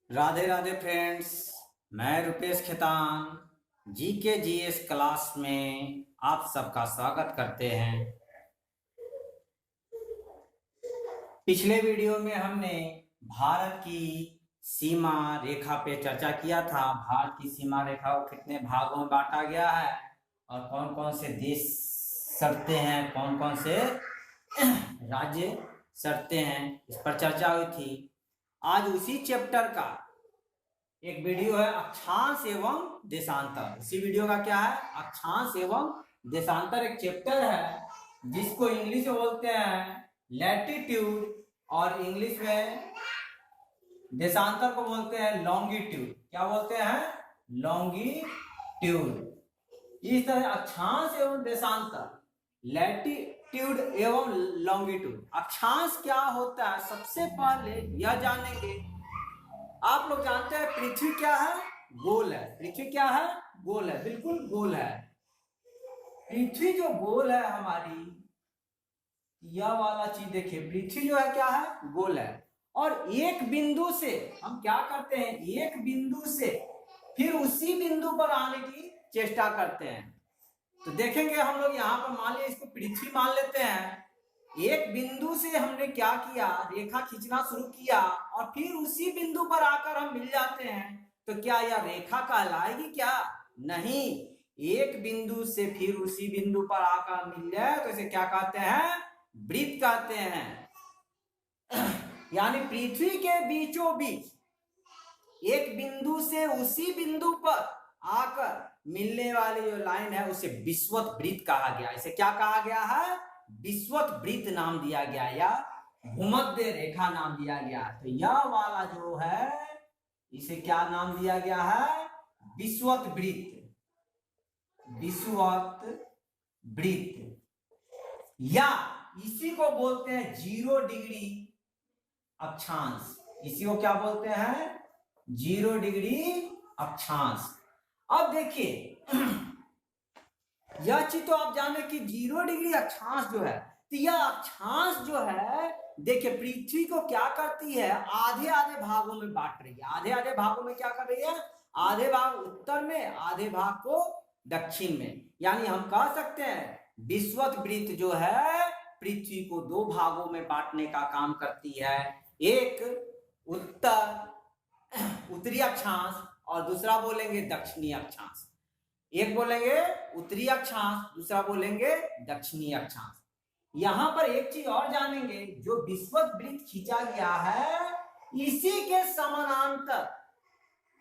Radhe Radhe friends. मैं रुपेश खेतान जी के GS class में आप सबका स्वागत करते हैं। पिछले वीडियो में हमने भारत की सीमा रेखा पे चर्चा किया था। भारत की सीमा रेखा को कितने भागों में बांटा गया है और कौन कौन से देश सटते हैं, कौन कौन से राज्य सटते हैं, इस पर चर्चा हुई थी। आज उसी चैप्टर का एक वीडियो है अक्षांश एवं देशांतर। इसी वीडियो का क्या है, अक्षांश एवं देशांतर एक चैप्टर है जिसको इंग्लिश में बोलते हैं लैटिट्यूड और इंग्लिश में देशांतर को बोलते हैं लॉन्गिट्यूड। क्या बोलते हैं? लॉन्गिट्यूड। इस तरह अक्षांश एवं देशांतर, लैटिट्यूड एवं लॉन्गिट्यूड। अक्षांश क्या होता है, सबसे पहले यह जानेंगे। आप लोग जानते हैं पृथ्वी क्या है? गोल है। पृथ्वी क्या है? गोल है, बिल्कुल गोल है। पृथ्वी जो गोल है हमारी, यह वाला चीज देखिए, पृथ्वी जो है क्या है? गोल है। और एक बिंदु से हम क्या करते हैं, एक बिंदु से फिर उसी बिंदु पर आने की चेष्टा करते हैं। तो देखेंगे हम लोग यहाँ पर, मान लिया इसको पृथ्वी मान लेते हैं। एक बिंदु से हमने क्या किया, रेखा खींचना शुरू किया और फिर उसी बिंदु पर आकर हम मिल जाते हैं। तो क्या यह रेखा कहलाएगी? क्या नहीं। एक बिंदु से फिर उसी बिंदु पर आकर मिल जाए तो इसे क्या कहते हैं? वृत्त कहते हैं। यानी पृथ्वी के बीचों बीच एक बिंदु से उसी बिंदु पर आकर मिलने वाली जो लाइन है उसे विषुवत वृत्त कहा गया। इसे क्या कहा गया है? विषुवत वृत्त नाम दिया गया या भूमध्य रेखा नाम दिया गया। तो यह वाला जो है इसे क्या नाम दिया गया है? विषुवत वृत्त। विषुवत वृत्त, या इसी को बोलते हैं 0 डिग्री अक्षांश। इसी को क्या बोलते हैं? 0 डिग्री अक्षांश। अब देखिए यह चीज तो आप जाने कि 0 डिग्री अक्षांश जो है, तो यह अक्षांश जो है देखिए पृथ्वी को क्या करती है, आधे आधे भागों में बांट रही है। आधे आधे भागों में क्या कर रही है? आधे भाग उत्तर में, आधे भाग को दक्षिण में। यानी हम कह सकते हैं विषुवत वृत्त जो है पृथ्वी को 2 भागों में बांटने का काम करती है। एक उत्तरी अक्षांश और दूसरा बोलेंगे दक्षिणी अक्षांश। एक बोलेंगे उत्तरी अक्षांश, दूसरा बोलेंगे दक्षिणी अक्षांश। यहां पर एक चीज और जानेंगे, जो विषुवत वृत्त खींचा गया है इसी के समानांतर,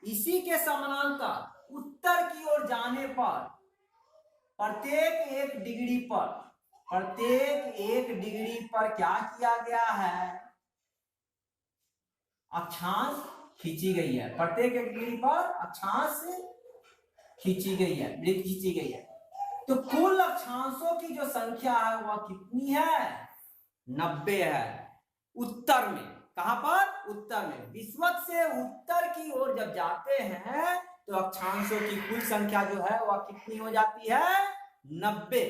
इसी के समानांतर उत्तर की ओर जाने पर प्रत्येक 1 डिग्री पर, प्रत्येक 1 डिग्री पर क्या किया गया है? अक्षांश खींची गई है। प्रत्येक 1 डिग्री पर अक्षांश खींची गई है, वृत्त खींची गई है। तो कुल अक्षांशों की जो संख्या है वह कितनी है? 90 है। उत्तर में, कहां पर? उत्तर में। विषुवत से उत्तर की ओर जब जाते हैं तो अक्षांशों की कुल संख्या जो है वह कितनी हो जाती है? 90।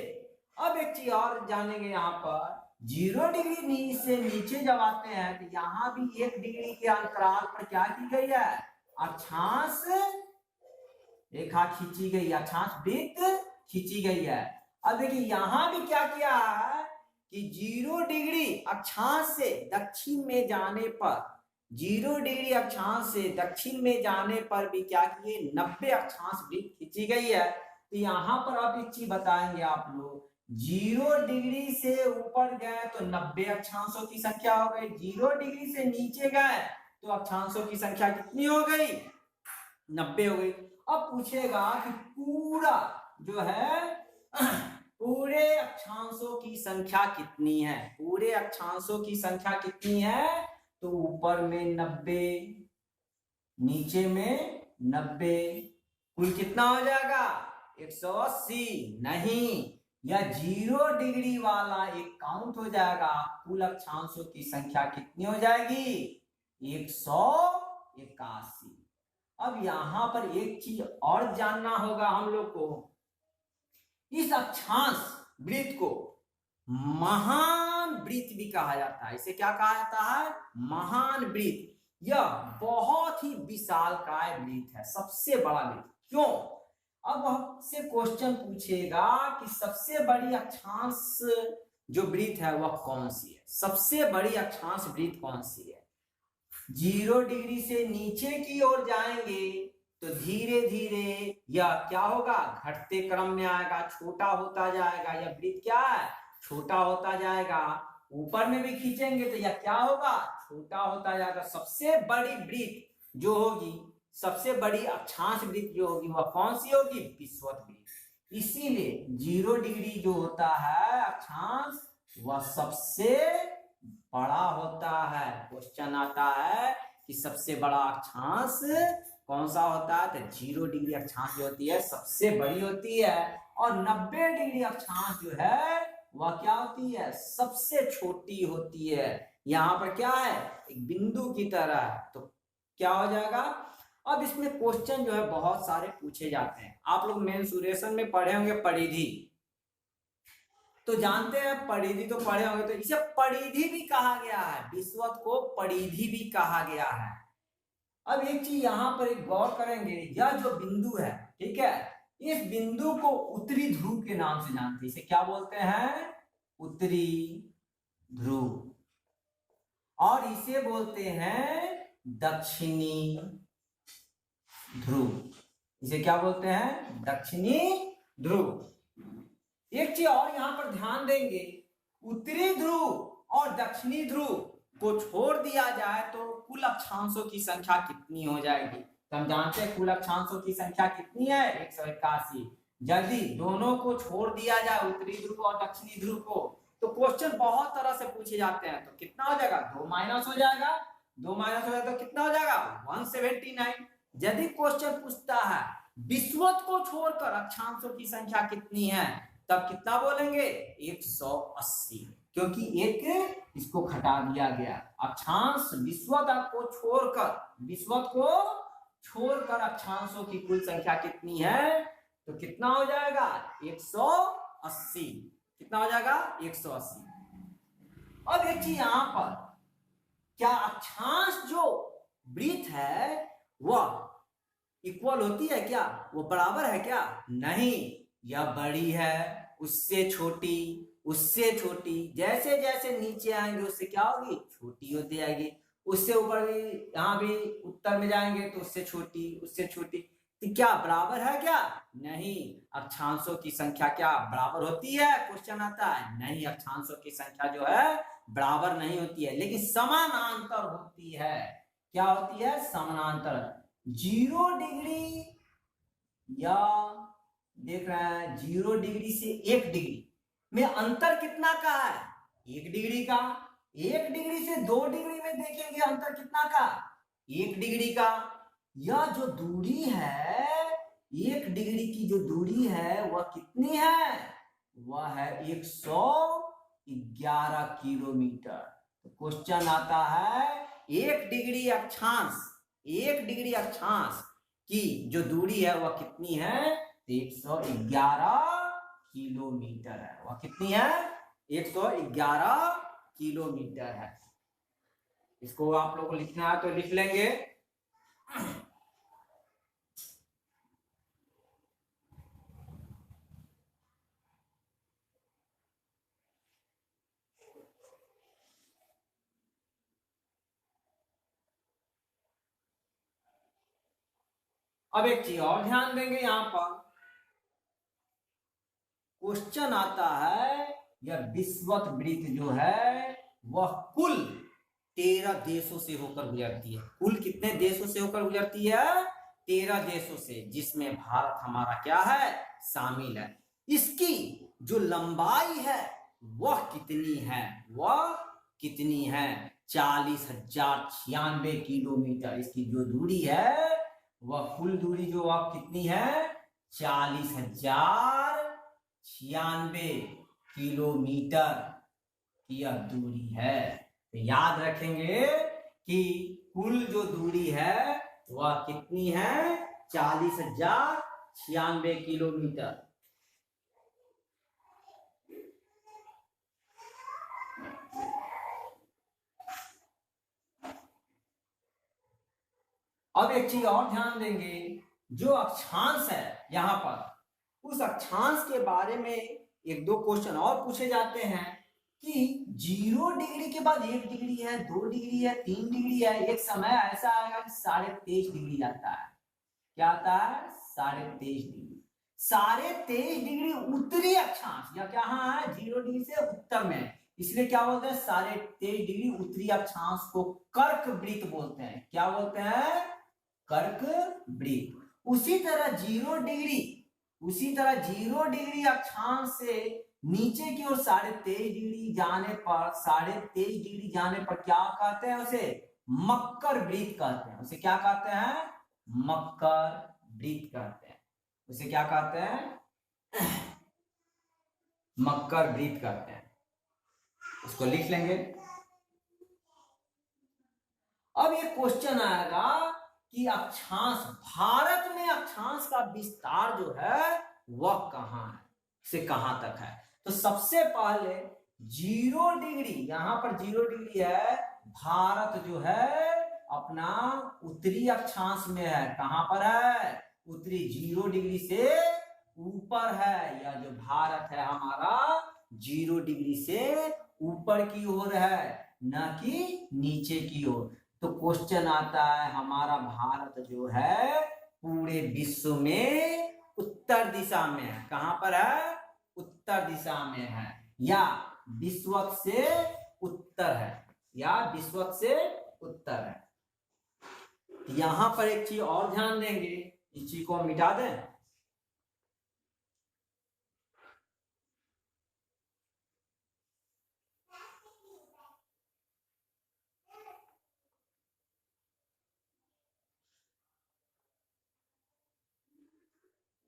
अब एक चीज और जानेंगे, यहाँ पर 0 डिग्री से नीचे जब आते हैं तो यहां भी 1 डिग्री के अंतराल पर क्या की गई है? अक्षांश रेखा खींची गई, अक्षांश वृत्त खींची गई है। अब देखिए यहां भी क्या किया है कि 0 डिग्री अक्षांश से दक्षिण में जाने पर, 0 डिग्री अक्षांश से दक्षिण में जाने पर भी क्या किए? 90 अक्षांश वृत्त खींची गई है। तो यहां पर अब एक चीज बताएंगे आप लोग, 0 डिग्री से ऊपर गए तो 90 अक्षांशों की संख्या हो गई, 0 डिग्री से नीचे गए तो अक्षांशों की संख्या कितनी हो गई? 90 हो गई। अब पूछेगा कि पूरा जो है पूरे अक्षांशों की संख्या कितनी है? पूरे अक्षांशों की संख्या कितनी है? तो ऊपर में 90, नीचे में 90, कुल कितना हो जाएगा? 180। नहीं, यह 0 डिग्री वाला एक काउंट हो जाएगा। कुल अक्षांशों की संख्या कितनी हो जाएगी? 181। अब यहां पर एक चीज और जानना होगा हम लोग को, इस अक्षांश वृत्त को महान वृत्त भी कहा जाता है। इसे क्या कहा जाता है? महान वृत्त। यह बहुत ही विशालकाय वृत्त है, सबसे बड़ा वृत्त। क्यों? अब हमसे क्वेश्चन पूछेगा कि सबसे बड़ी अक्षांश जो वृत्त है वह कौन सी है, सबसे बड़ी अक्षांश वृत्त कौन सी है। 0 डिग्री से नीचे की ओर जाएंगे तो धीरे धीरे यह क्या होगा, घटते क्रम में आएगा, छोटा होता जाएगा। यह वृत्त क्या है, छोटा होता जाएगा। ऊपर में भी खींचेंगे तो यह क्या होगा, छोटा होता जाएगा। सबसे बड़ी वृत्त जो होगी, सबसे बड़ी अक्षांश वृत्त जो होगी वह कौन सी होगी, विषुवत वृत्त। इसीलिए 0 डिग्री जो होता है अक्षांश वह सबसे बड़ा होता है। क्वेश्चन आता है कि सबसे बड़ा अक्षांश कौन सा होता है, तो 0 डिग्री अक्षांश जो होती है सबसे बड़ी होती है। और 90 डिग्री अक्षांश जो है वह क्या होती है, सबसे छोटी होती है। यहाँ पर क्या है, एक बिंदु की तरह है, तो क्या हो जाएगा। अब इसमें क्वेश्चन जो है बहुत सारे पूछे जाते हैं। आप लोग मेंसुरेशन में पढ़े होंगे परिधि, तो जानते हैं परिधि तो पढ़े होंगे, तो इसे परिधि भी कहा गया है, विषुवत को परिधि भी कहा गया है। अब एक चीज यहां पर एक गौर करेंगे, यह जो बिंदु है, ठीक है, इस बिंदु को उत्तरी ध्रुव के नाम से जानते हैं। इसे क्या बोलते हैं, उत्तरी ध्रुव। और इसे बोलते हैं दक्षिणी ध्रुव। इसे क्या बोलते हैं, दक्षिणी ध्रुव। एक चीज और यहां पर ध्यान देंगे, उत्तरी ध्रुव और दक्षिणी ध्रुव को छोड़ दिया जाए तो कुल अक्षांशों की संख्या कितनी हो जाएगी। तो हम जानते हैं कुल अक्षांशों की संख्या कितनी है, 181। यदि दोनों को छोड़ दिया जाए, उत्तरी ध्रुव और दक्षिणी ध्रुव को, तो क्वेश्चन बहुत तरह से पूछे जाते हैं। तो कितना हो जाएगा, 2 माइनस हो जाएगा, 2 माइनस हो जाएगा तो कितना हो जाएगा, 179। यदि क्वेश्चन पूछता है विषुवत को छोड़कर अक्षांशों की संख्या कितनी है, तब कितना बोलेंगे, 180, क्योंकि एक इसको घटा दिया गया। अक्षांश विषुवत को छोड़कर अक्षांशों की कुल संख्या कितनी है, तो कितना हो जाएगा, 180। कितना हो जाएगा, 180। अब एक चीज यहां पर, क्या अक्षांश जो वृत्त है वह इक्वल होती है क्या, वो बराबर है क्या, नहीं। यह बड़ी है, उससे छोटी, उससे छोटी, जैसे जैसे नीचे आएंगे उससे क्या होगी, छोटी होती जाएगी। उससे ऊपर भी, यहाँ भी उत्तर में जाएंगे तो उससे छोटी, उससे छोटी। तो क्या बराबर है क्या, नहीं। अक्षांशों की संख्या क्या बराबर होती है, क्वेश्चन आता है, नहीं। अक्षांशों की संख्या जो है बराबर नहीं होती है, लेकिन समानांतर होती है। क्या होती है, समानांतर। 0 डिग्री या देख रहे हैं 0 डिग्री से 1 डिग्री में अंतर कितना का है, 1 डिग्री का। 1 डिग्री से 2 डिग्री में देखेंगे अंतर कितना का, 1 डिग्री का। यह जो दूरी है, 1 डिग्री की जो दूरी है वह कितनी है, वह है 111 किलोमीटर। तो क्वेश्चन आता है 1 डिग्री अक्षांश, 1 डिग्री अक्षांश की जो दूरी है वह कितनी है, 111 किलोमीटर है। वह कितनी है, 111 किलोमीटर है। इसको आप लोगों को लिखना है तो लिख लेंगे। अब एक चीज और ध्यान देंगे, यहां पर क्वेश्चन आता है, यह विषुवत वृत्त जो है वह कुल 13 देशों से होकर गुजरती है। कुल कितने देशों से होकर गुजरती है, 13 देशों से, जिसमें भारत हमारा क्या है, शामिल है। इसकी जो लंबाई है वह कितनी है, वह कितनी है, 40,096 किलोमीटर। इसकी जो दूरी है वह कुल दूरी जो अब कितनी है, 40,096 किलोमीटर की यह दूरी है। तो याद रखेंगे कि कुल जो दूरी है वह कितनी है, 40,096 किलोमीटर। अब एक चीज और ध्यान देंगे, जो अक्षांश है यहाँ पर, उस अक्षांश के बारे में एक दो क्वेश्चन और पूछे जाते हैं कि 0 डिग्री के बाद 1 डिग्री है, 2 डिग्री है, 3 डिग्री है, एक समय ऐसा आएगा कि 23.5 डिग्री आता है। क्या आता है? 23.5 डिग्री। 23.5 डिग्री उत्तरी अक्षांश, या क्या है 0 डिग्री से उत्तर में, इसलिए क्या बोलते हैं 23.5 डिग्री उत्तरी अक्षांश को कर्क वृत्त बोलते हैं। क्या बोलते हैं? कर्क वृत्त। उसी तरह 0 डिग्री अक्षांश से नीचे की ओर 23.5 डिग्री जाने पर, 23.5 डिग्री जाने पर क्या कहते हैं? उसे मकर वृत्त कहते हैं। उसे क्या कहते हैं? मकर वृत्त कहते हैं। उसे क्या कहते हैं? मकर वृत्त कहते हैं। उसको लिख लेंगे। अब ये क्वेश्चन आएगा कि अक्षांश, भारत में अक्षांश का विस्तार जो है वह कहां है, से कहां तक है? तो सबसे पहले 0 डिग्री, यहां पर 0 डिग्री है, भारत जो है अपना उत्तरी अक्षांश में है। कहां पर है? उत्तरी, 0 डिग्री से ऊपर है। यह जो भारत है हमारा 0 डिग्री से ऊपर की ओर है, न कि नीचे की ओर। तो क्वेश्चन आता है, हमारा भारत जो है पूरे विश्व में उत्तर दिशा में है। कहां पर है? उत्तर दिशा में है, या विश्वक से उत्तर है, या विश्वक से उत्तर है। यहां पर एक चीज और ध्यान देंगे, इस चीज को हम मिटा दें।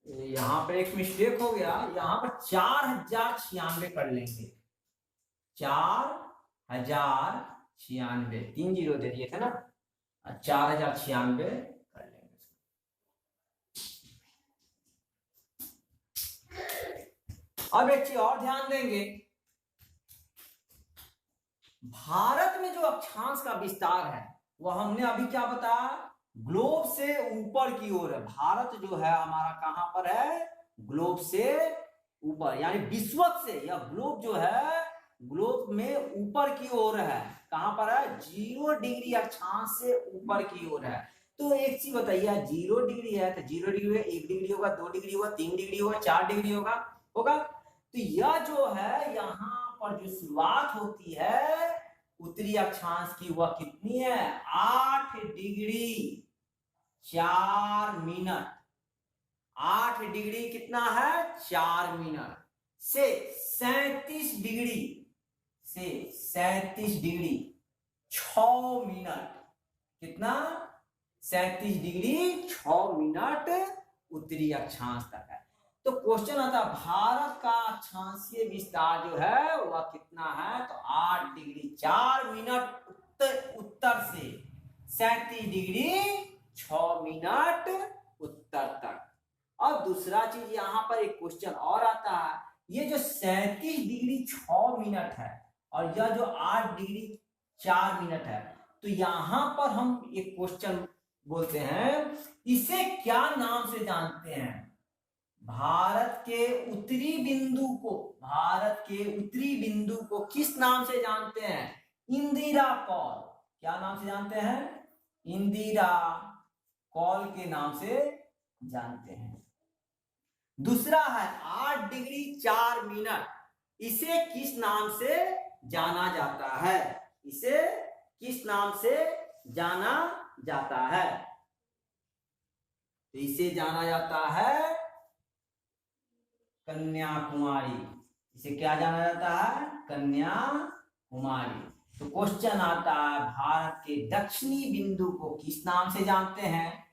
यहां पर एक मिस्टेक हो गया, यहां पर 4096 कर लेंगे। 4096, 3 जीरो दे दिए थे ना, 4096 कर लेंगे। अब एक चीज और ध्यान देंगे, भारत में जो अक्षांश का विस्तार है वह हमने अभी क्या बताया? ग्लोब से ऊपर की ओर है। भारत जो है हमारा कहां पर है? ग्लोब से ऊपर, यानी विश्वक से, यह ग्लोब जो है ग्लोब में ऊपर की ओर है। कहां पर है? 0 डिग्री अक्षांश से ऊपर की ओर है। तो एक चीज बताइए, 0 डिग्री है तो 0 डिग्री है, 1 डिग्री होगा, 2 डिग्री होगा, 3 डिग्री होगा, 4 डिग्री होगा। तो यह जो है यहाँ पर जो शुरुआत होती है उत्तरी अक्षांश की, वह कितनी है? 8 डिग्री 4 मिनट। 8 डिग्री कितना है? 4 मिनट से 37 डिग्री 6 मिनट। कितना? 37 डिग्री 6 मिनट उत्तरी अक्षांश तक है। तो क्वेश्चन आता है, भारत का अक्षांशीय विस्तार जो है वह कितना है? तो 8 डिग्री 4 मिनट उत्तर से 37 डिग्री 6 मिनट उत्तर तक। अब दूसरा चीज यहां पर एक क्वेश्चन और आता है, ये जो 37 डिग्री 6 मिनट है और यह जो 8 डिग्री 4 मिनट है, तो यहां पर हम एक क्वेश्चन बोलते हैं, इसे क्या नाम से जानते हैं? भारत के उत्तरी बिंदु को किस नाम से जानते हैं? इंदिरा कॉल। क्या नाम से जानते हैं? इंदिरा कॉल के नाम से जानते हैं। दूसरा है 8 डिग्री 4 मिनट, इसे किस नाम से जाना जाता है? इसे किस नाम से जाना जाता है? तो इसे जाना जाता है कन्याकुमारी। इसे क्या जाना जाता है? कन्याकुमारी। तो क्वेश्चन आता है, भारत के दक्षिणी बिंदु को किस नाम से जानते हैं?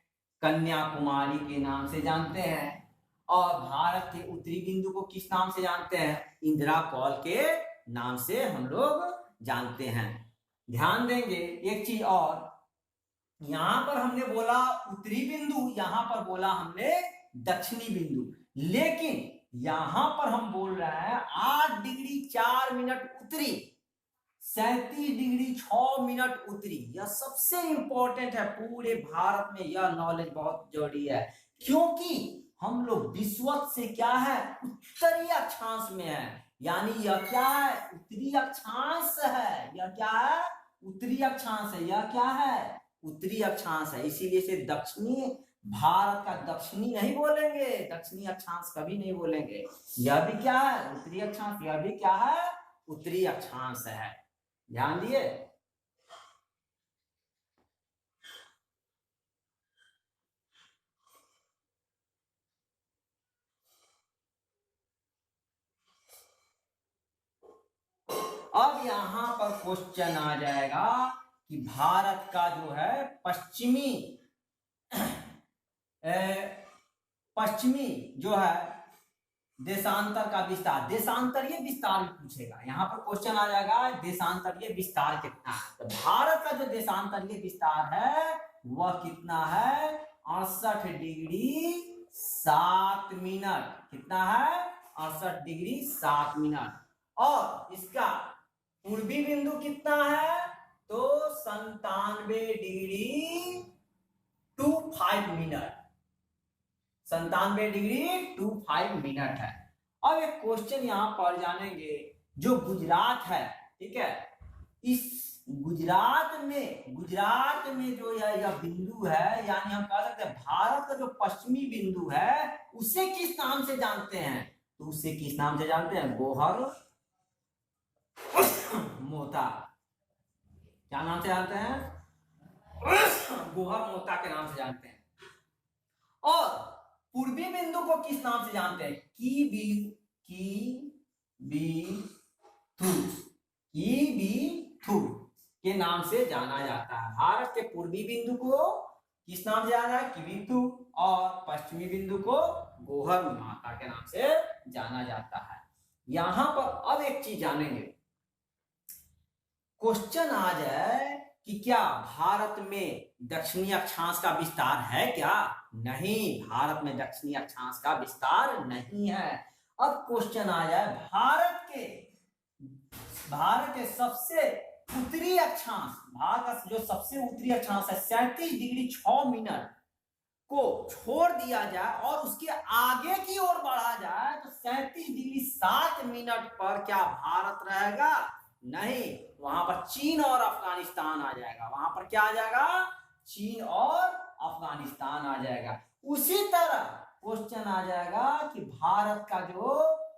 कन्याकुमारी के नाम से जानते हैं। और भारत के उत्तरी बिंदु को किस नाम से जानते हैं? इंदिरा कॉल के नाम से हम लोग जानते हैं। ध्यान देंगे एक चीज और, यहां पर हमने बोला उत्तरी बिंदु, यहां पर बोला हमने दक्षिणी बिंदु, लेकिन यहां पर हम बोल रहे हैं 8 डिग्री 4 मिनट उत्तरी 37 डिग्री 6 मिनट उत्तरी। यह सबसे इंपॉर्टेंट है पूरे भारत में, यह नॉलेज बहुत जरूरी है, क्योंकि हम लोग विषुवत से क्या है, उत्तरी अक्षांश में है। यानी यह क्या है, उत्तरी अक्षांश है। यह क्या है, उत्तरी अक्षांश है। यह क्या है, उत्तरी अक्षांश है। इसीलिए इसे दक्षिणी भारत का दक्षिणी नहीं बोलेंगे, दक्षिणी अक्षांश कभी नहीं बोलेंगे। यह भी क्या है, उत्तरी अक्षांश। यह भी क्या है, उत्तरी अक्षांश है। ध्यान दिए। अब यहां पर क्वेश्चन आ जाएगा कि भारत का जो है पश्चिमी जो है देशांतर का विस्तार, देशांतरीय विस्तार पूछेगा। यहाँ पर क्वेश्चन आ जाएगा देशांतरीय विस्तार कितना है। तो भारत का जो देशांतरीय विस्तार है वह कितना है, 68 डिग्री 7 मिनट। कितना है, 68 डिग्री 7 मिनट। और इसका पूर्वी बिंदु कितना है, तो 97 डिग्री 25 मिनट। 97 डिग्री 25 मिनट है। अब एक क्वेश्चन यहां पर जानेंगे, जो गुजरात है, ठीक है, इस गुजरात में जो यह बिंदु है, यानी हम कह सकते हैं भारत का जो पश्चिमी बिंदु है उसे किस नाम से जानते हैं, तो उसे किस नाम से जानते हैं, गोहर मोहता। क्या नाम से जानते हैं, गोहर मोहता के नाम से जानते हैं। और पूर्वी बिंदु को किस नाम से जानते हैं, की बी थू के नाम से जाना जाता है। भारत के पूर्वी बिंदु को किस नाम से जाना है, किबिथु, और पश्चिमी बिंदु को गोहर माता के नाम से जाना जाता है। यहां पर अब एक चीज जानेंगे, क्वेश्चन आ जाए कि क्या भारत में दक्षिणी अक्षांश का विस्तार है क्या, नहीं, भारत में दक्षिणी अक्षांश का विस्तार नहीं है। अब क्वेश्चन आ जाए भारत के सबसे उत्तरी अक्षांश, भारत का जो सबसे उत्तरी अक्षांश है 37 डिग्री 6 मिनट को छोड़ दिया जाए और उसके आगे की ओर बढ़ा जाए, तो 37 डिग्री 7 मिनट पर क्या भारत रहेगा, नहीं, वहां पर चीन और अफगानिस्तान आ जाएगा। वहां पर क्या आ जाएगा, चीन और अफगानिस्तान आ जाएगा। उसी तरह क्वेश्चन आ जाएगा कि भारत का जो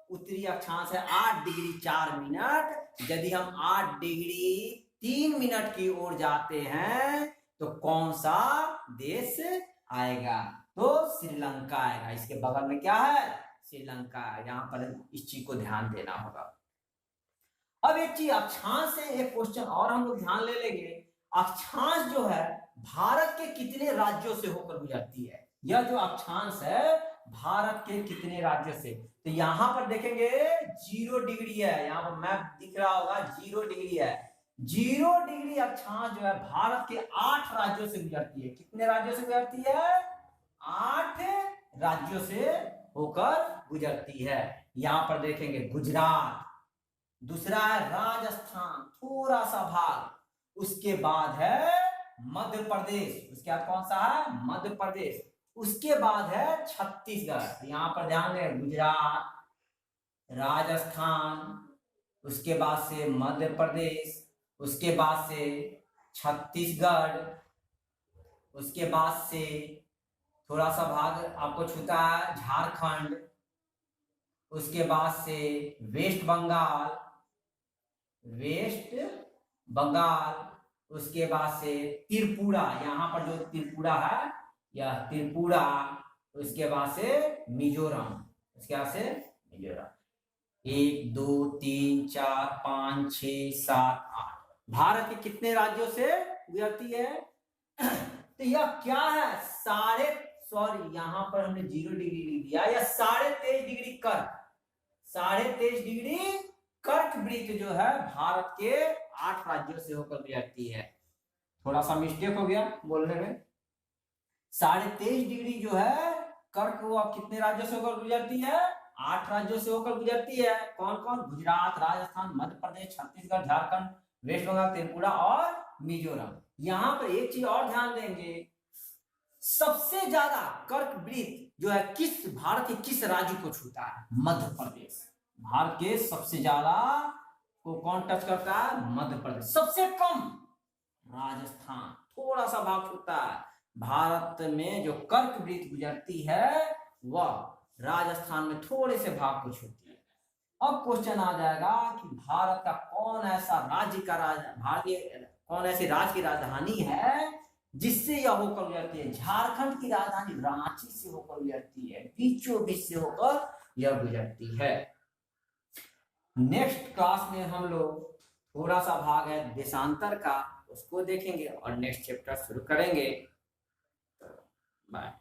उत्तरी अक्षांश है 8 डिग्री 4 मिनट, यदि हम 8 डिग्री 3 मिनट की ओर जाते हैं तो कौन सा देश आएगा, तो श्रीलंका आएगा। इसके बगल में क्या है, श्रीलंका है। यहाँ पर इस चीज को ध्यान देना होगा। अब एक चीज, अक्षांश से एक क्वेश्चन और हम लोग ध्यान ले लेंगे, अक्षांश जो है भारत के कितने राज्यों से होकर गुजरती है। यह जो अक्षांश है भारत के कितने राज्यों से, तो यहां पर देखेंगे 0 डिग्री है, यहाँ पर मैप दिख रहा होगा 0 डिग्री है। 0 डिग्री अक्षांश जो है भारत के 8 राज्यों से गुजरती है। कितने राज्यों से गुजरती है, 8 राज्यों से होकर गुजरती है। यहां पर देखेंगे गुजरात, दूसरा है राजस्थान, थोड़ा सा भाग, उसके बाद है मध्य प्रदेश, उसके बाद कौन सा है, मध्य प्रदेश, उसके बाद है छत्तीसगढ़। यहां पर ध्यान दें, गुजरात, राजस्थान, उसके बाद से मध्य प्रदेश, उसके बाद से छत्तीसगढ़, उसके बाद से थोड़ा सा भाग आपको छूता है झारखंड, उसके बाद से वेस्ट बंगाल, उसके बाद से त्रिपुरा, यहाँ पर जो त्रिपुरा है यह त्रिपुरा, उसके बाद से मिजोरम, उसके बाद से मिजोरम। 1 2 3 4 5 6 7 8 भारत के कितने राज्यों से गुजरती है, तो यह क्या है, यहाँ पर हमने 0 डिग्री लिख दिया, या 23.5 डिग्री कर्क, 23.5 डिग्री कर्क वृत्त जो है भारत के 8 राज्यों से होकर गुजरती है। थोड़ा सा मिस्टेक हो गया बोलने में, 23.5 डिग्री जो है कर्क वो कितने राज्यों से होकर गुजरती है, 8 राज्यों से होकर गुजरती है। कौन कौन, गुजरात, राजस्थान, मध्य प्रदेश, छत्तीसगढ़, झारखंड, वेस्ट बंगाल, त्रिपुरा और मिजोरम। यहां पर एक चीज और ध्यान देंगे, सबसे ज्यादा कर्क वृत्त जो है किस भारत के किस राज्य को छूता है? मध्य प्रदेश। भारत के सबसे ज्यादा को कौन टच करता है? मध्य प्रदेश। सबसे कम राजस्थान, थोड़ा सा भाग छूता है। भारत में जो कर्क वृत्त गुजरती है वह राजस्थान में थोड़े से भाग को छूती है। अब क्वेश्चन आ जाएगा कि भारत का कौन ऐसा राज्य का भारतीय कौन ऐसे राज्य की राजधानी है जिससे यह होकर गुजरती है? झारखंड की राजधानी रांची से होकर गुजरती है, बीचों बीच से होकर यह गुजरती है। नेक्स्ट क्लास में हम लोग थोड़ा सा भाग है देशांतर का, उसको देखेंगे और नेक्स्ट चैप्टर शुरू करेंगे। बाय।